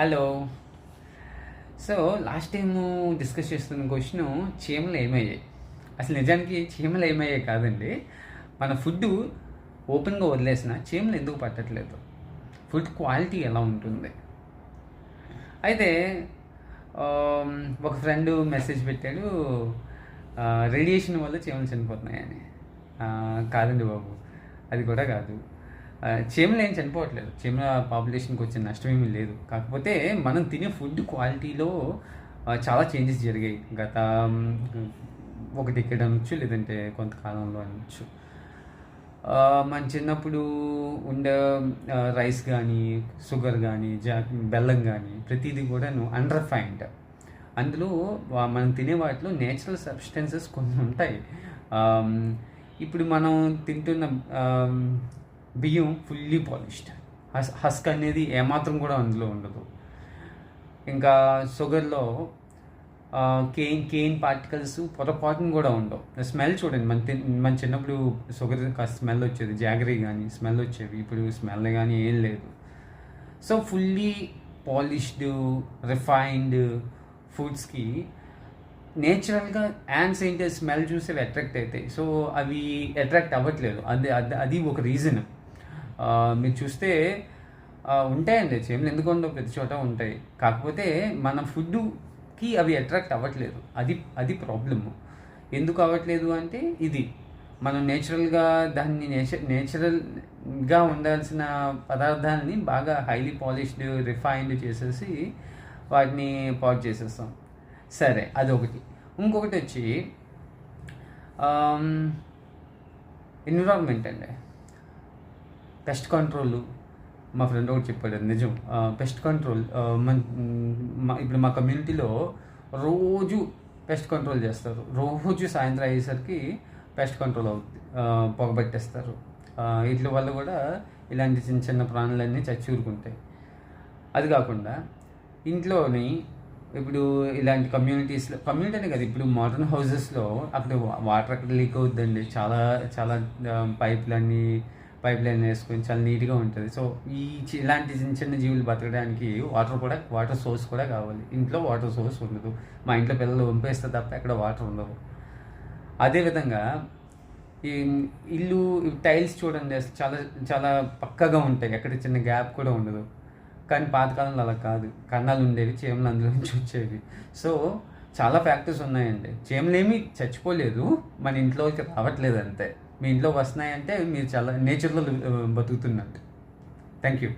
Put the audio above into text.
Hello. So last time discuss చేస్తున్న question చీమలు ఏమయ్యాయి. అసలు నిజానికి చీమలు ఏమయ్యాయి కాదండి, మన ఫుడ్ ఓపెన్గా వదిలేసిన చీమలు ఎందుకు పట్టట్లేదు, ఫుడ్ క్వాలిటీ ఎలా ఉంటుంది. అయితే ఒక ఫ్రెండ్ మెసేజ్ పెట్టాడు, రేడియేషన్ వల్ల చీమలు చనిపోతున్నాయని. కాదండి బాబు, అది కూడా కాదు. చీమలు ఏం చనిపోవట్లేదు, చీమల పాపులేషన్కి వచ్చిన నష్టం ఏమీ లేదు. కాకపోతే మనం తినే ఫుడ్ క్వాలిటీలో చాలా చేంజెస్ జరిగాయి గత ఒక డికేడ్ అనొచ్చు, లేదంటే కొంతకాలంలో అనొచ్చు. మన చిన్నప్పుడు ఉండే రైస్ కానీ, షుగర్ కానీ, బెల్లం కానీ ప్రతిదీ కూడా అన్రిఫైన్డ్. అందులో మనం తినే వాటిలో నేచురల్ సబ్స్టెన్సెస్ కొన్ని ఉంటాయి. ఇప్పుడు మనం తింటున్న బియ్యం ఫుల్లీ పాలిష్డ్, హస్క్ అనేది ఏమాత్రం కూడా అందులో ఉండదు. ఇంకా షుగర్లో కేన్ పార్టికల్స్ పొరపాటును కూడా ఉండవు. స్మెల్ చూడండి, మన చిన్నప్పుడు షుగర్ కాస్త స్మెల్ వచ్చేది, జాగరీ కానీ స్మెల్ వచ్చేవి, ఇప్పుడు స్మెల్ కానీ ఏం లేదు. సో ఫుల్లీ పాలిష్డ్ రిఫైన్డ్ ఫుడ్స్కి నేచురల్గా యాండ్స్ ఏంటి స్మెల్ చూసి అవి అట్రాక్ట్ అవుతాయి. సో అవి అట్రాక్ట్ అవ్వట్లేదు. అది ఒక రీజన్. మీరు చూస్తే ఉంటాయండి చీమలు, ఎందుకు ఉండవు, ప్రతి చోట ఉంటాయి. కాకపోతే మన ఫుడ్కి అవి అట్రాక్ట్ అవ్వట్లేదు. అది ప్రాబ్లము. ఎందుకు అవ్వట్లేదు అంటే ఇది మనం నేచురల్గా దాన్ని నేచురల్గా ఉండాల్సిన పదార్థాలని బాగా హైలీ పాలిష్డ్ రిఫైన్డ్ చేసేసి వాటిని పాడు చేసేస్తాం. సరే, అదొకటి. ఇంకొకటి వచ్చి ఎన్విరాన్మెంట్ అండి, పెస్ట్ కంట్రోల్. మా ఫ్రెండ్ ఒకటి చెప్పాడు, నిజం. పెస్ట్ కంట్రోల్ ఇప్పుడు మా కమ్యూనిటీలో రోజు పెస్ట్ కంట్రోల్ చేస్తారు. రోజు సాయంత్రం అయ్యేసరికి పెస్ట్ కంట్రోల్ అవుతుంది, పొగబెట్టేస్తారు. వీటి వల్ల కూడా ఇలాంటి చిన్న చిన్న ప్రాణులన్నీ చచ్చి ఊరుకుంటాయి. అది కాకుండా ఇంట్లోని ఇప్పుడు ఇలాంటి కమ్యూనిటీ కాదు, ఇప్పుడు మోడర్న్ హౌసెస్లో అప్పుడు వాటర్ అక్కడ లీక్ అవుతుందండి. చాలా చాలా పైప్ లైన్ వేసుకొని చాలా నీట్గా ఉంటుంది. సో ఇలాంటి చిన్న చిన్న జీవులు బతకడానికి వాటర్ సోర్స్ కూడా కావాలి. ఇంట్లో వాటర్ సోర్స్ ఉండదు. మా ఇంట్లో పిల్లలు పంపేస్తే తప్ప ఎక్కడ వాటర్ ఉండవు. అదేవిధంగా ఈ ఇల్లు టైల్స్ చూడండి, చాలా చాలా పక్కగా ఉంటాయి, ఎక్కడ చిన్న గ్యాప్ కూడా ఉండదు. కానీ పాతకాలంలో అలా కాదు, కన్నాలు ఉండేవి, చీమలు అందులో నుంచి వచ్చేవి. సో చాలా ఫ్యాక్టర్స్ ఉన్నాయండి. చీమలు ఏమీ చచ్చిపోలేదు, మన ఇంట్లోకి రావట్లేదు అంతే. మీ ఇంట్లో వస్తున్నాయంటే మీరు చాలా నేచర్లో బతుకుతున్నట్టు. Thank you.